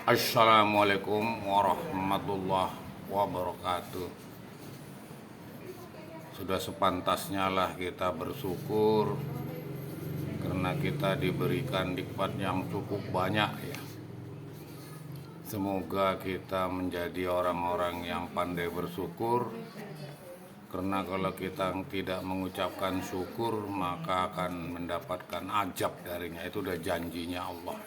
Assalamualaikum warahmatullahi wabarakatuh. Sudah sepantasnya lah kita bersyukur karena kita diberikan nikmat yang cukup banyak ya. Semoga kita menjadi orang-orang yang pandai bersyukur, karena kalau kita tidak mengucapkan syukur maka akan mendapatkan azab darinya. Itu udah janjinya Allah.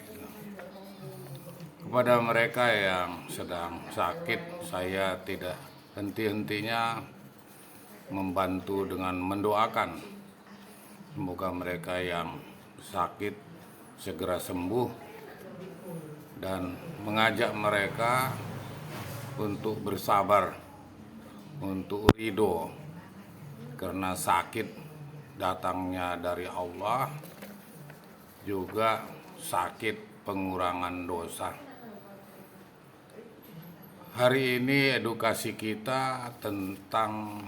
Kepada mereka yang sedang sakit, saya tidak henti-hentinya membantu dengan mendoakan. Semoga mereka yang sakit segera sembuh dan mengajak mereka untuk bersabar, untuk ridho, karena sakit datangnya dari Allah, juga sakit pengurangan dosa. Hari ini edukasi kita tentang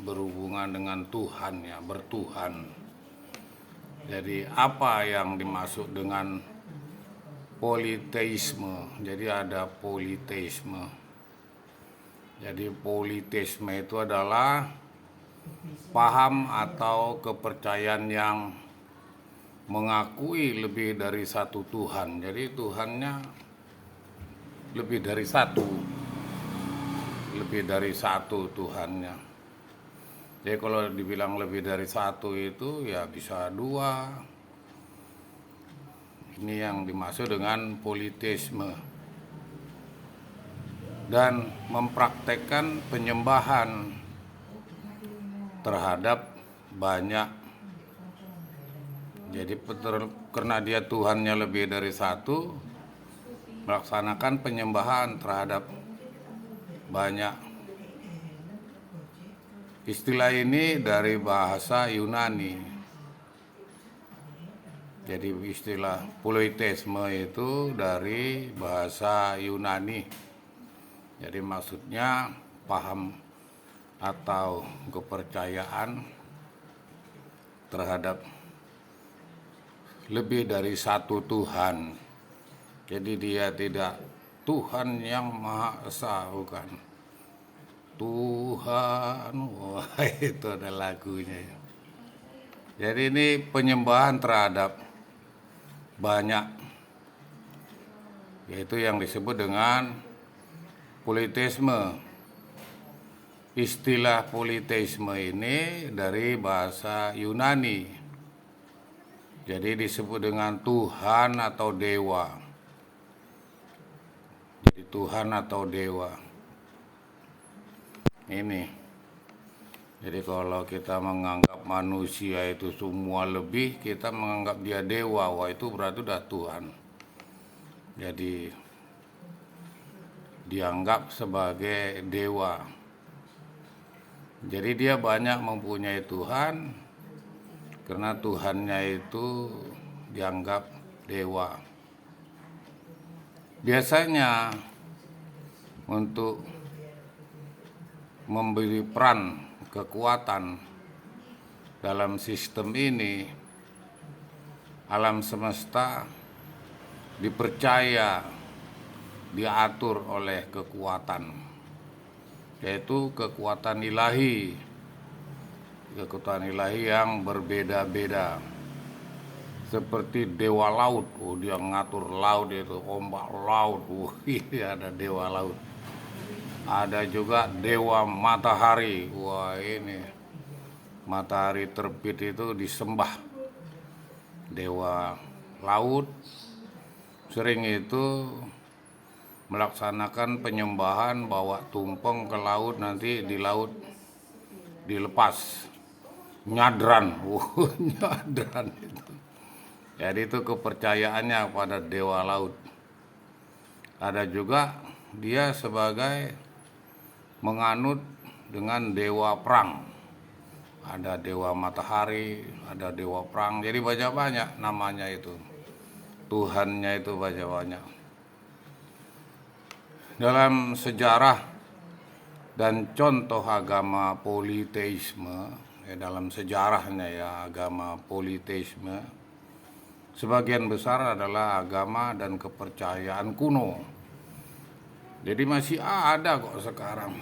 berhubungan dengan Tuhan ya, bertuhan. Jadi apa yang dimaksud dengan politeisme? Jadi ada politeisme. Jadi politeisme itu adalah paham atau kepercayaan yang mengakui lebih dari satu Tuhan. Jadi Tuhannya lebih dari satu Tuhannya. Jadi kalau dibilang lebih dari satu itu ya bisa dua. Ini yang dimaksud dengan politeisme. Dan mempraktekkan penyembahan terhadap banyak. Jadi karena dia Tuhannya lebih dari satu, melaksanakan penyembahan terhadap banyak. Istilah ini dari bahasa Yunani. Jadi istilah politeisme itu dari bahasa Yunani. Jadi maksudnya paham atau kepercayaan terhadap lebih dari satu Tuhan. Jadi dia tidak Tuhan yang Maha Esa, bukan. Tuhan, wah itu ada lagunya. Jadi ini penyembahan terhadap banyak, yaitu yang disebut dengan politeisme. Istilah politeisme ini dari bahasa Yunani. Jadi disebut dengan Tuhan atau dewa. Jadi Tuhan atau dewa. Ini. Jadi kalau kita menganggap manusia itu semua lebih, kita menganggap dia dewa, wah itu berarti udah Tuhan. Jadi dianggap sebagai dewa. Jadi dia banyak mempunyai Tuhan, karena Tuhannya itu dianggap dewa. Biasanya untuk memberi peran kekuatan dalam sistem ini, alam semesta dipercaya diatur oleh kekuatan, yaitu kekuatan ilahi yang berbeda-beda. Seperti dewa laut, dia ngatur laut, itu ombak laut, ini ada dewa laut. Ada juga dewa matahari, wah ini matahari terbit itu disembah. Dewa laut sering itu melaksanakan penyembahan, bawa tumpeng ke laut, nanti di laut dilepas nyadran, nyadran itu. Jadi itu kepercayaannya pada dewa laut. Ada juga dia sebagai menganut dengan dewa perang. Ada dewa matahari, ada dewa perang. Jadi banyak-banyak namanya itu. Tuhannya itu banyak-banyak. Dalam sejarah dan contoh agama politeisme, dalam sejarahnya ya agama politeisme, sebagian besar adalah agama dan kepercayaan kuno. Jadi masih ada kok sekarang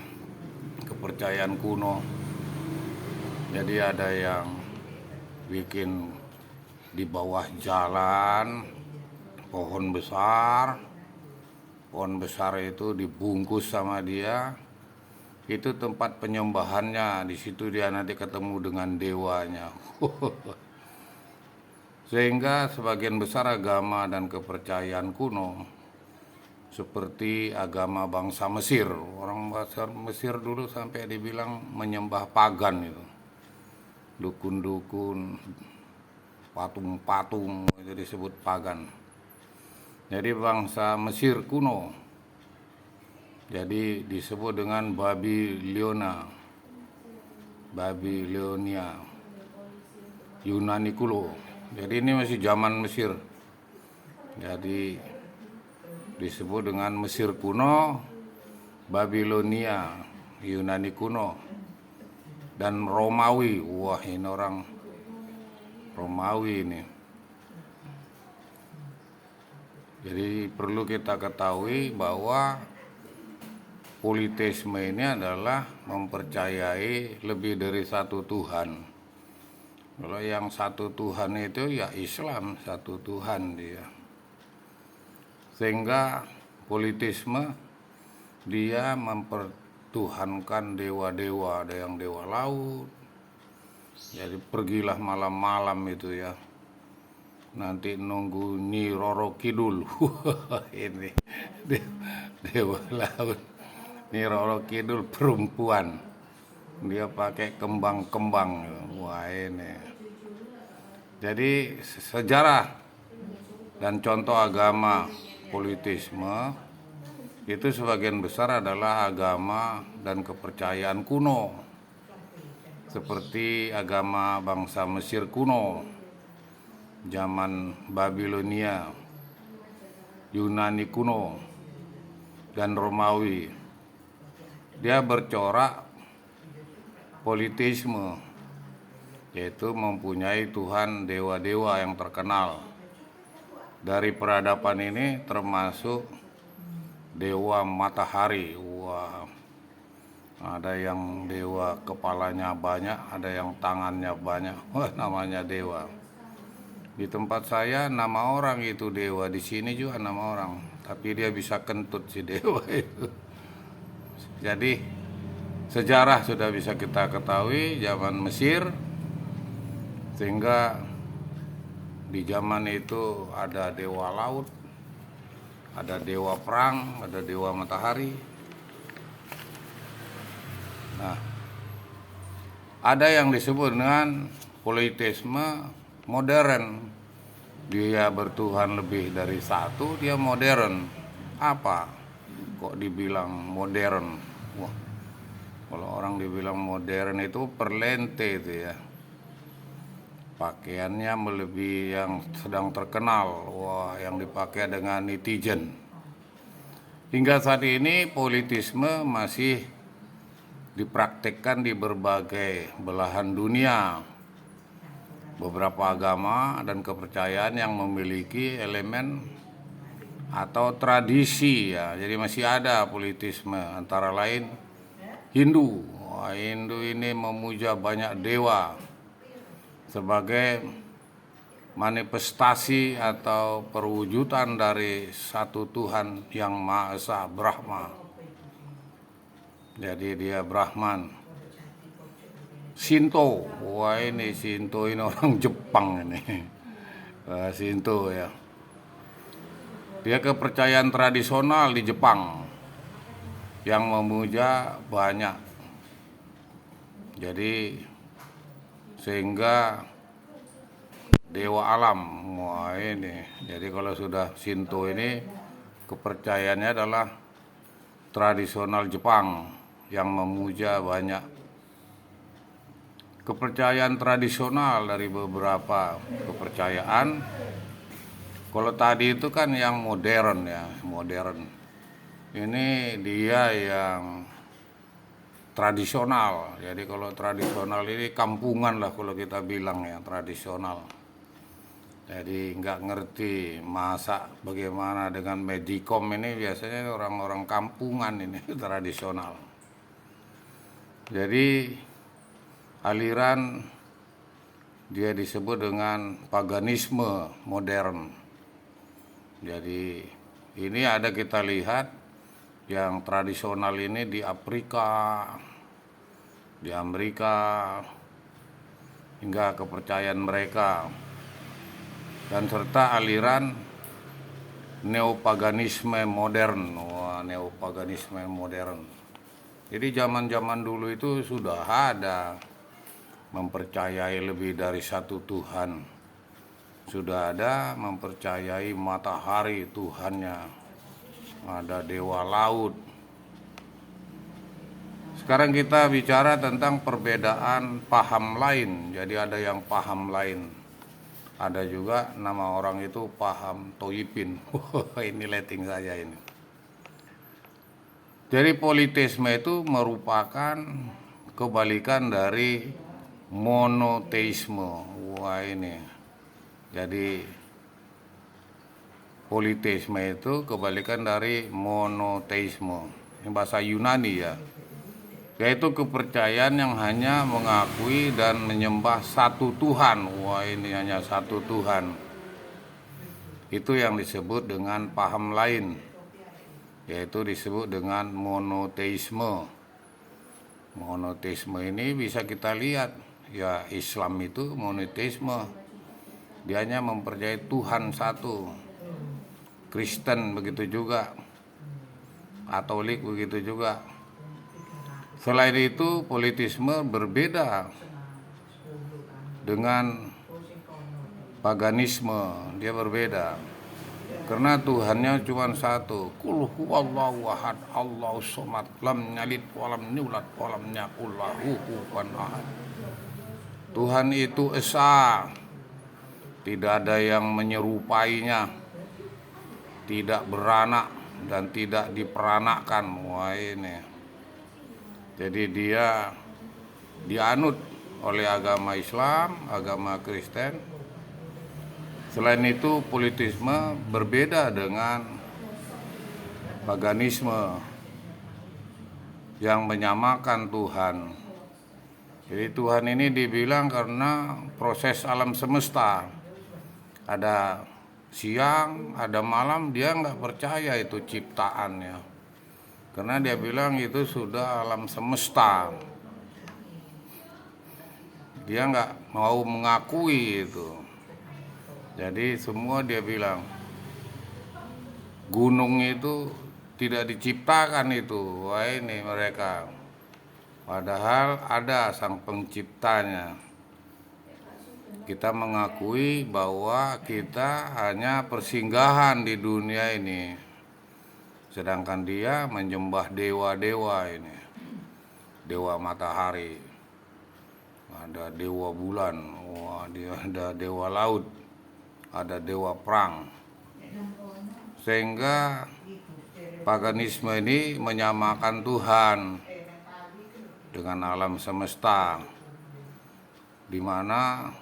kepercayaan kuno. Jadi ada yang bikin di bawah jalan pohon besar. Pohon besar itu dibungkus sama dia. Itu tempat penyembahannya. Di situ dia nanti ketemu dengan dewanya. Sehingga sebagian besar agama dan kepercayaan kuno seperti agama bangsa Mesir. Orang bangsa Mesir dulu sampai dibilang menyembah pagan itu. Dukun-dukun, patung-patung itu disebut pagan. Jadi bangsa Mesir kuno. Jadi disebut dengan Babilonia, Yunani kuno. Jadi ini masih zaman Mesir. Jadi disebut dengan Mesir kuno, Babilonia, Yunani kuno, dan Romawi. Wah, ini orang Romawi ini. Jadi perlu kita ketahui bahwa politeisme ini adalah mempercayai lebih dari satu Tuhan. Kalau yang satu Tuhan itu ya Islam, satu Tuhan dia. Sehingga politisme dia mempertuhankan dewa-dewa, ada yang dewa laut. Jadi pergilah malam-malam itu ya. Nanti nunggu Nyi Roro Kidul. Ini dewa laut. Nyi Roro Kidul perempuan. Dia pakai kembang-kembang. Wah, ini. Jadi sejarah dan contoh agama politisme itu sebagian besar adalah agama dan kepercayaan kuno, seperti agama bangsa Mesir kuno, zaman Babilonia, Yunani kuno, dan Romawi. Dia bercorak politisme, yaitu mempunyai Tuhan dewa-dewa yang terkenal. Dari peradaban ini termasuk dewa matahari. Wah, ada yang dewa kepalanya banyak, ada yang tangannya banyak. Wah, namanya dewa. Di tempat saya nama orang itu dewa, di sini juga nama orang, tapi dia bisa kentut si dewa itu. Jadi sejarah sudah bisa kita ketahui zaman Mesir, sehingga di zaman itu ada dewa laut, ada dewa perang, ada dewa matahari. Nah, ada yang disebut dengan politeisme modern. Dia bertuhan lebih dari satu, dia modern. Apa? Kok dibilang modern? Wah, kalau orang dibilang modern itu perlente itu ya. Pakaiannya melebihi yang sedang terkenal. Wah, yang dipakai dengan netizen. Hingga saat ini politisme masih dipraktikkan di berbagai belahan dunia. Beberapa agama dan kepercayaan yang memiliki elemen atau tradisi ya. Jadi masih ada politisme, antara lain Hindu. Wah, Hindu ini memuja banyak dewa sebagai manifestasi atau perwujudan dari satu Tuhan yang Maha Esa, Brahma. Jadi dia Brahman. Shinto, wah ini Shinto ini orang Jepang ini. Shinto ya. Dia kepercayaan tradisional di Jepang yang memuja banyak. Jadi sehingga dewa alam, wah ini. Jadi kalau sudah Shinto ini kepercayaannya adalah tradisional Jepang yang memuja banyak. Kepercayaan tradisional dari beberapa kepercayaan. Kalau tadi itu kan yang modern ya, modern. Ini dia yang tradisional. Jadi kalau tradisional ini kampungan lah kalau kita bilang ya, tradisional. Jadi nggak ngerti masa bagaimana dengan Medicom ini, biasanya orang-orang kampungan ini tradisional. Jadi aliran dia disebut dengan paganisme modern. Jadi ini ada kita lihat yang tradisional ini di Afrika, di Amerika, hingga kepercayaan mereka, dan serta aliran neopaganisme modern. Wah, neopaganisme modern. Jadi zaman-zaman dulu itu sudah ada mempercayai lebih dari satu Tuhan. Sudah ada mempercayai matahari Tuhannya, ada dewa laut. Sekarang kita bicara tentang perbedaan paham lain. Jadi ada yang paham lain. Ada juga nama orang itu paham Toyipin. Ini letting saja ini. Jadi politeisme itu merupakan kebalikan dari monoteisme. Wah ini. Jadi politeisme itu kebalikan dari monoteisme. Ini bahasa Yunani ya. Yaitu kepercayaan yang hanya mengakui dan menyembah satu Tuhan. Wah ini hanya satu Tuhan. Itu yang disebut dengan paham lain, yaitu disebut dengan monoteisme. Monoteisme ini bisa kita lihat, ya Islam itu monoteisme. Dia hanya mempercayai Tuhan satu. Kristen begitu juga. Katolik begitu juga. Selain itu, politisme berbeda dengan paganisme. Dia berbeda karena Tuhannya cuma satu. Qul huwallahu ahad, Allahus somad, lam yalid walam yulad walam yakul lahu kufuwan ahad. Tuhan itu esa, tidak ada yang menyerupainya, tidak beranak dan tidak diperanakkan. Wah ini. Jadi dia dianut oleh agama Islam, agama Kristen. Selain itu politisme berbeda dengan paganisme yang menyamakan Tuhan. Jadi Tuhan ini dibilang karena proses alam semesta. Ada siang, ada malam, dia nggak percaya itu ciptaannya. Karena dia bilang itu sudah alam semesta. Dia nggak mau mengakui itu. Jadi semua dia bilang gunung itu tidak diciptakan itu. Wah ini mereka. Padahal ada sang penciptanya. Kita mengakui bahwa kita hanya persinggahan di dunia ini. Sedangkan dia menyembah dewa-dewa ini. Dewa matahari. Ada dewa bulan. Wah, dia ada dewa laut. Ada dewa perang. Sehingga paganisme ini menyamakan Tuhan dengan alam semesta, di mana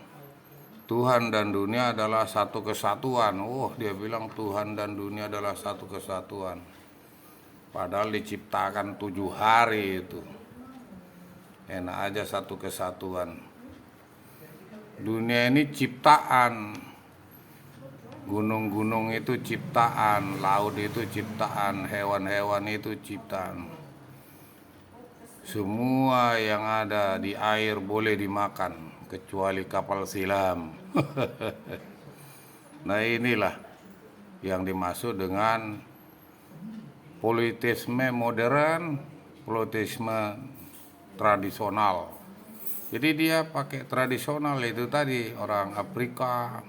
Tuhan dan dunia adalah satu kesatuan. Oh, dia bilang Tuhan dan dunia adalah satu kesatuan. Padahal diciptakan 7 hari itu. Enak aja satu kesatuan. Dunia ini ciptaan. Gunung-gunung itu ciptaan, laut itu ciptaan, hewan-hewan itu ciptaan. Semua yang ada di air boleh dimakan, kecuali kapal silam. Nah inilah yang dimaksud dengan politisme modern, politisme tradisional. Jadi dia pakai tradisional itu tadi, orang Afrika,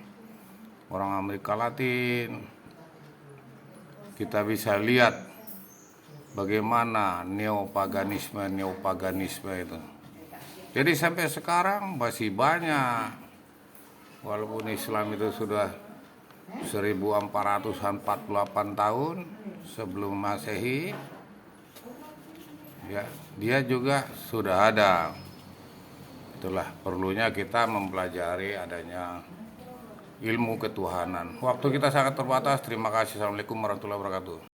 orang Amerika Latin. Kita bisa lihat bagaimana neopaganisme itu. Jadi sampai sekarang masih banyak, walaupun Islam itu sudah 1448 tahun sebelum Masehi, ya, dia juga sudah ada. Itulah perlunya kita mempelajari adanya ilmu ketuhanan. Waktu kita sangat terbatas. Terima kasih. Assalamualaikum warahmatullahi wabarakatuh.